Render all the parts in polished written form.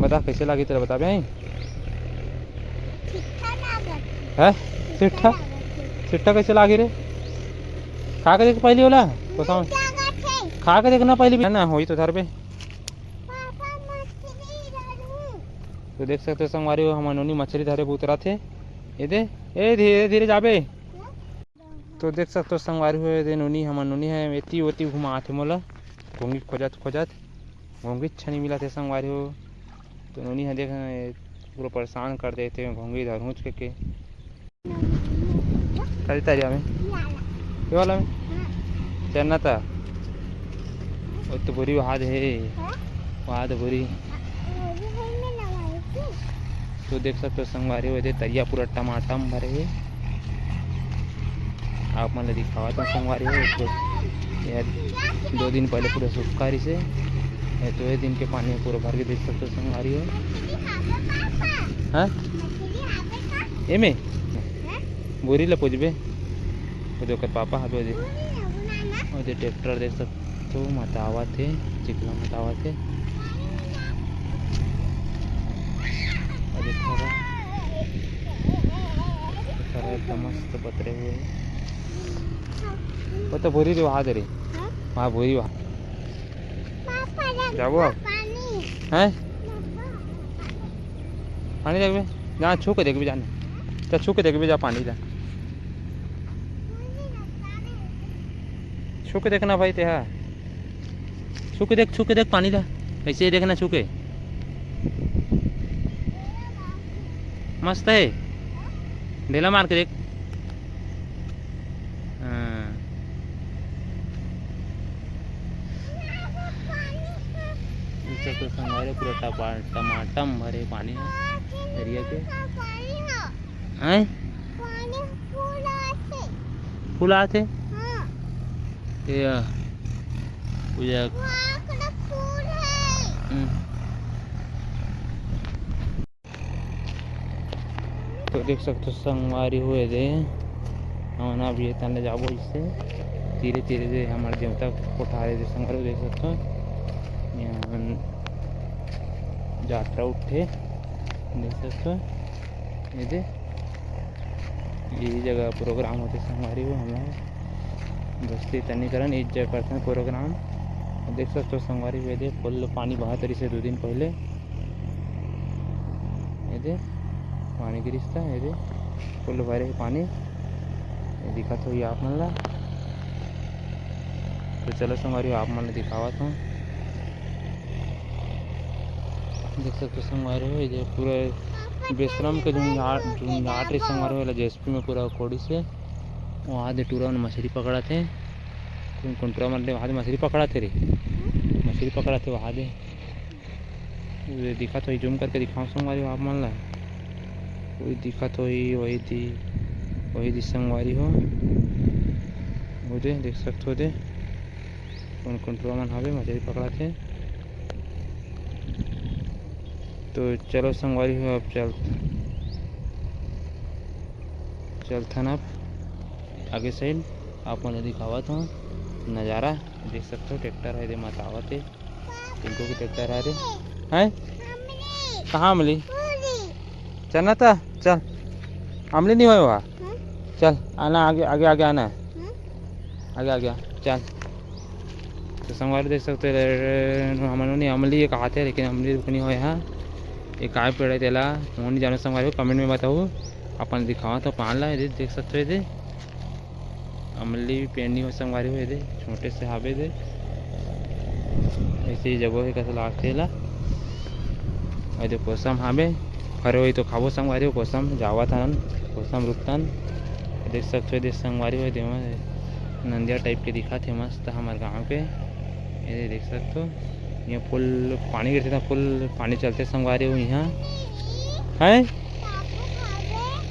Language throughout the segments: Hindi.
बता कैसे लगी तेरा बता भाई है सिट्ठा सिट्ठा कैसे लागी रे खा के देख पहली वाला खा के देखना पहले भी ना हो तो धर पे तो देख सकते हो संगवारी हो हम नोनी मछली धरे उतरा थे ये दे ए धीरे धीरे जाबे तो देख सकते हो संगवारी हो दे नोनी हम नोनी है एती ओती घुमा थे मोला घोंगी खोजत खोजत घोंगी छनी मिला थे संगवारी हो तो नोनी है देख पूरा परेशान कर देते घोंगी इधर हूँच के करी तारिया में ये वाला में चलना था वो तो बुरी वहाद है वहाद बुरी तो देख सकते हो संगवारी हो तरिया पूरा टमाटर भरे हुए आप मन दिखावा तो संगवारी हो यार 2 दिन पहले पूरा सुखारी से तो ये दिन के पानी में पूरा भर के देख सकते हो संगवारी हो हाँ ये में बोरी ला पूछबे जो कर पापा हाथ दे और ट्रैक्टर देख सकते हो मतावा थे चिकला मतावा थे एकदम मस्त पतरे हुए वो तो बोरी वहाँ दे रे वहाँ बोरी वहाँ जाबो आप हैं पानी देखबे जहाँ छू के देखबे जाने चल छू के देखबे जा पानी ला छू के देखना भाई तेहा छू के देख पानी ला ऐसे ही देखना छू के मस्त है ढेला मार के देख तो संगवारी पूरा टमाटम भरे पानी है दरिया के हैं फूल आते ये पूजा तो देख सकते हो संगवारी हुए दे हम भी तने जाबो इससे धीरे धीरे दे हमारे देवता कोठारे दे संगवारी देख सकते हो यात्रा उठे देख सकते हो ये दे यही जगह प्रोग्राम होते संगवारी हो हमारे दोस्ती तनीकरण इस जगह करते हैं प्रोग्राम देख सकते हो संगवारी हुए दे फुल पानी बहा तरी से 2 दिन पहले ये दे पानी की रिश्ता है ये फुल भरे पानी ये दिखा तो ये आप मन ला तो चलो संगवारी आप मन दिखावा था देख सकते संगवारी हो ये पूरा बेशरम के झुंझाट रे संगवारी हो जेएसपी में पूरा कोड़ी से वहाँ दे टूरा में मछली पकड़ा थे कौन टूरा में वहाँ मछली पकड़ा थे रे मछली पकड़ा थे वहाँ दे दिखा तो जूम करके दिखाओ संगवारी आप मन ला कोई दिखा तो ही वही थी संगवारी हो वो दे देख सकते हो दे कौन कौन टूरा मन हवे मछली पकड़ा थे तो चलो संगवारी हो अब चलता ना आगे साइड आप मैंने दिखावा था नज़ारा देख सकते हो ट्रैक्टर है दे मतावा थे इनको की ट्रैक्टर है रे हैं कहाँ मिली चलना था चल अमली नहीं हुआ वहाँ चल आना आगे आगे आगे आना आगे आगे चल तो संगवारी देख सकते हमने अमली ये कहा थे लेकिन अमली रुकनी हो यहाँ ये काय पेड़ है तेला वो नहीं जानो संगवारी कमेंट में बताओ अपन दिखावा तो पान ला देख सकते हो ये अमली भी पेड़ नहीं हो संगवारी हो ये छोटे से हावे दे ऐसे ही जगह है कैसे लागते ला और कोसम हावे फरे हुई तो खाबो संगवारी हो कोसम जावा था कोसम रुकतन देख सकते हो संगवारी हो नंदिया टाइप के दिखा थे मस्त हमारे गाँव के ये देख सकते हो यहाँ फुल पानी गिरते था फुल पानी चलते संगवारी हो यहाँ है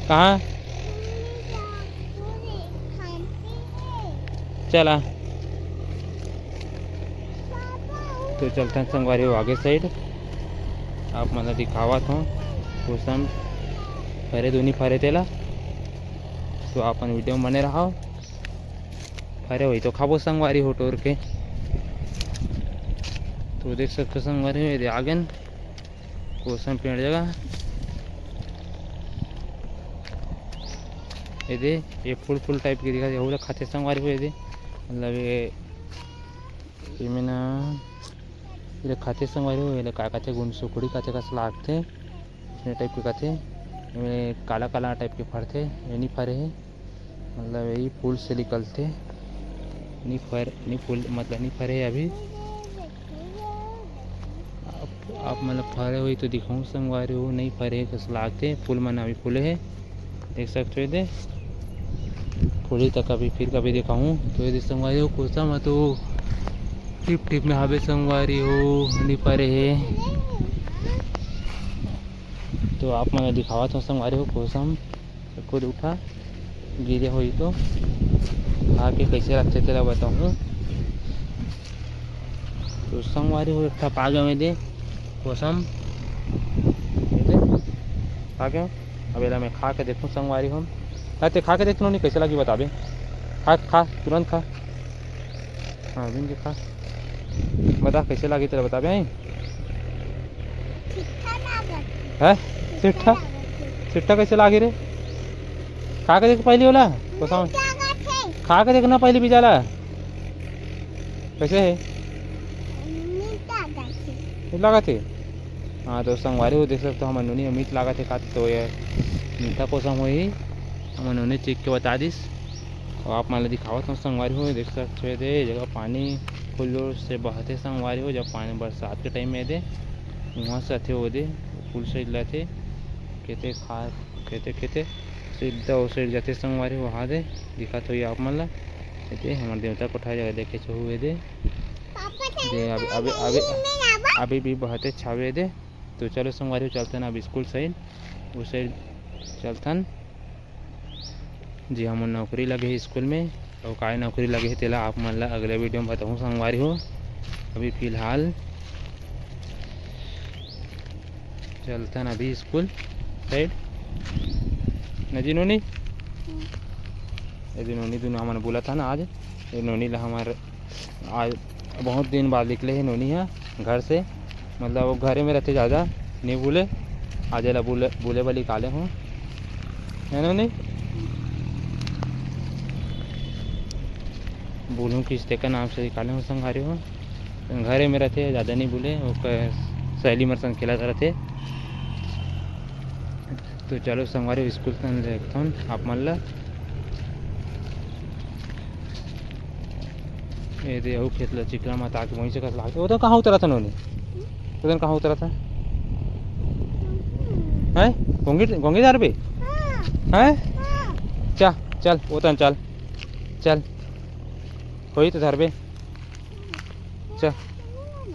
कहाँ चला तो चलते हैं संगवारी हो आगे साइड आप मतलब दिखावा था कोसम फरे दोनों फरे तेला तो अपन वीडियो में बने रहा फरे वही तो खाबो संगवारी हो टोर के तो देख सकते संगवारी हो आगे कोसम पेड़ जगह ये फूल टाइप की दिखा ये खाते संगवारी हुए मतलब ये में ना ये खाते संगवारी हुए का कहते गुण सुखड़ी कहते कस लागते इसमें टाइप के कहते में काला काला टाइप के फरते ये नहीं फरे है मतलब यही फूल से निकलते नहीं फूल मतलब नहीं फरे अभी आप मतलब फरे हुई तो दिखाऊँ संगवारी हो नहीं फरे कस लागते फूल मन अभी फूले है देख सकते हो दे फूली तक अभी फिर कभी दिखाऊँ तो ये संगवारी हो कोसम तो टिप टिप में हवे संगवारी हो नहीं परे है तो आप मैंने दिखावा तो संगवारी हो कोसम खुद उठा गिरे हुई तो खा के कैसे रखते तेरा बताऊँ तो संगवारी हो एक पागे में दे कोसम पागे अबेला मैं खा के देखूँ संगवारी हो खाते खा के देख लो नहीं कैसे लगी बताबे खा तुरंत खा हाँ बिन के खा बता कैसे लगी तेरा बताबे है सिट्ठा सिट्ठा कैसे लागी रे खा के देख पहले वाला कोसम खा के देखना पहले भी जाला कैसे है लगा थे हाँ तो संगवारी हो देख सकते हो हम नूनी मीट लगा थे खाते तो ये मीठा कोसम हो ही हम उन्होंने चेक के बता दिस और आप मान दिखावा तो संगवारी हो देख सकते थे जगह पानी फुल जोर से बहते संगवारी हो जब पानी बरसात के टाइम में दे वहाँ से अथे हो दे फुल साइड लाते खेते खा खेते सीधा उस साइड जाते संगवारी वहाँ दे दिखा तो ये आप मान ला हमारे देवता कोठा जगह देखे छो हुए दे अभी भी बहते छावे दे तो चलो संगवारी चलते ना अभी स्कूल साइड उस साइड चलतन जी हम नौकरी लगे है स्कूल में और काय नौकरी लगे है तेला आप मन ला अगले वीडियो में बताऊँ संगवारी हो अभी फिलहाल चलतन अभी स्कूल साइड नजी नोनी ये नोनी दोनों हमने बोला था ना आज ये नोनी ला हमारे आज बहुत दिन बाद निकले है नोनी है घर से मतलब वो घरे में रहते ज़्यादा नहीं बोले आज ला बोले वाली काले हूँ है नोनी बोलूँ किस्ते का नाम से निकाले हूँ संगवारी हो घरे में रहते ज़्यादा नहीं बोले वो सहेली मेरे संग खेला रहते तो चलो संगवारी स्कूल देखता हूँ आप मान ला ये दे वो खेत ला चिकला मत आके वहीं से कस लागते वो तो कहाँ उतरा था नोनी उधर कहाँ उतरा था है गोंगी दार पे है चल उतन चल होई तो धर पे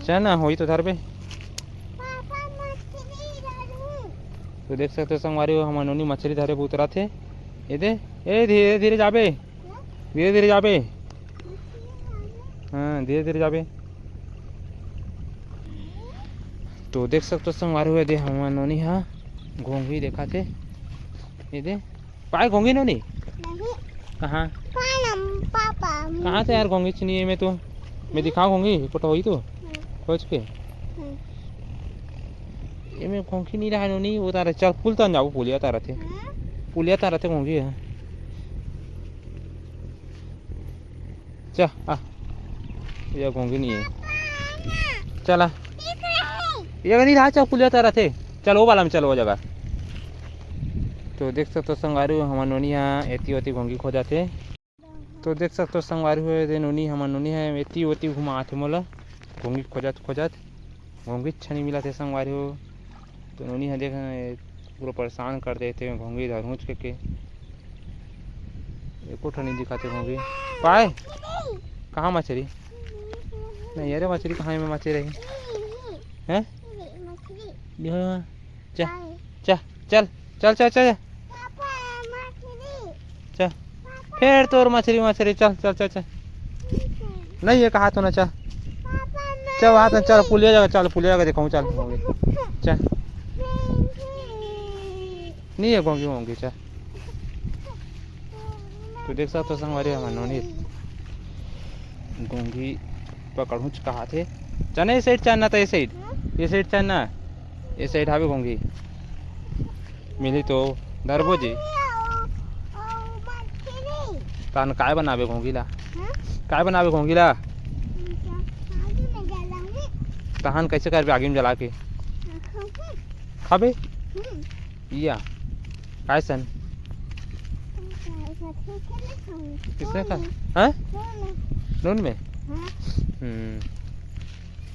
चल ना होई तो धर पे तो देख सकते हो संगवारी हो हम नोनी मछली धरे पे उतरा थे ये दे ए धीरे धीरे जाबे हाँ धीरे जाबे तो देख सकते हो संगवारी हुए दे हम नोनी हाँ घोंगी देखा थे ये दे पाए घोंगी नोनी कहाँ कहाँ से यार घोंगी चुनिए में तो मैं दिखाऊँ घोंगी फोटो हुई तो खोज के ये में घोंगी नहीं रहा नोनी वो तारा चल पुल तो जाओ पुलिया तारा थे घोंगी है चल आ ये घोंगी नहीं है चला ये नहीं रहा चल पुलिया तारा थे चल वो वाला में चलो वो जगह तो देख सकते हो संगवारी हमार नोनी यहाँ एती ओती घोंगी खो जाते तो देख सकते हो संगवारी हुए नोनी हमार नोनी है एती ओती घुमा आते मोला घोंगी खोजत घोंगी अच्छा नहीं मिला थे संगवारी हो तो नोनी है देख पूरा परेशान कर देते घोंगी इधर हूँच के एको नहीं दिखाते घोंगी पाए कहाँ मछली नहीं अरे मछली कहाँ में मछली रही हैं चल फिर तोर मछली चल नहीं है कहा तो ना चल वहाँ तो चल पुलिया जगह दिखाऊँ चल नहीं है घोंगी चल तो देख सकते हो संगवारी हमारे नोनी घोंगी पकड़ूँ कहा थे चल ये साइड चलना था ये साइड चलना ये साइड आवे घोंगी मिली तो डरबो जी तान काय बनावे घोंगीला काय बनावे घोंगीला तहन कैसे करबे आगे में जला के खाबे या काय सन किसने खा हैं नून में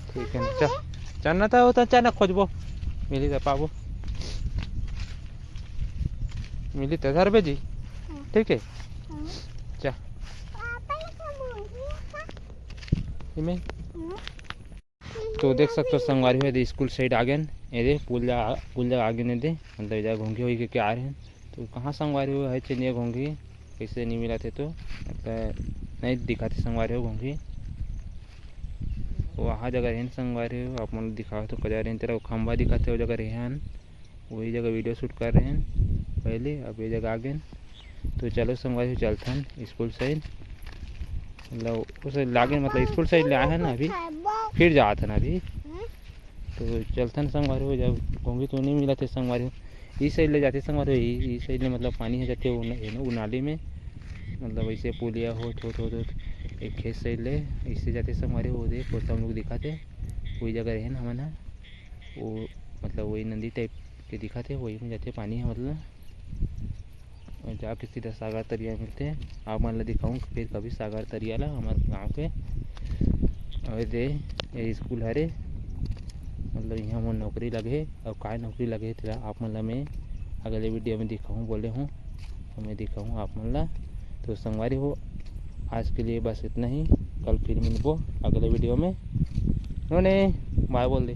ठीक है चल चलना था होता चना खोजबो मिली तो पाबो मिली तो घर भेजी ठीक है चा इमें तो देख सकते हो संगवारी हुए स्कूल साइड आ गए ये पुल जगह आगे नहीं दे मतलब इधर घोंगी हो के आ रहे हैं तो कहाँ संगवारी हुए है चलिए घोंगी कैसे नहीं मिला थे तो मतलब नहीं दिखाते संगवारी हो घोंगी वहाँ जगह रहन संगवारी हो आप मतलब दिखाओ तो कजा रहे तेरा खंबा दिखाते वो जगह रहन वही जगह वीडियो शूट कर रहे हैं पहले अब ये जगह आ गए तो चलो संगवारी चलते हैं स्कूल साइड मतलब उसे लागे मतलब स्कूल साइड ले आए हैं ना अभी फिर जाते हैं ना अभी तो चलते हैं संगवारी हो जब घोंगी तो नहीं मिला थे संगवारी हो इस साइड ले जाते संगवारी हो इस साइड में मतलब पानी है जाते वो नाली में मतलब वैसे पुलिया हो एक खेत साइड ले इससे जाते संगवारी हो दे पोता हम लोग दिखाते वही जगह रहे ना हमारा वो मतलब वही नदी टाइप के दिखाते वही में जाते पानी है मतलब जाके सीधा सागर तरिया मिलते हैं आप मान ला दिखाऊँ फिर कभी सागर तरिया ला हमारे गाँव के और दे ये स्कूल हरे मतलब यहाँ मोर नौकरी लगे और काय नौकरी लगे तेरा आप मतलब मैं अगले वीडियो में दिखाऊँ बोले हूँ तो मैं दिखाऊँ आप मतलब तो संगवारी हो आज के लिए बस इतना ही कल फिर मिलबो अगले वीडियो में नोने बाय बोल दे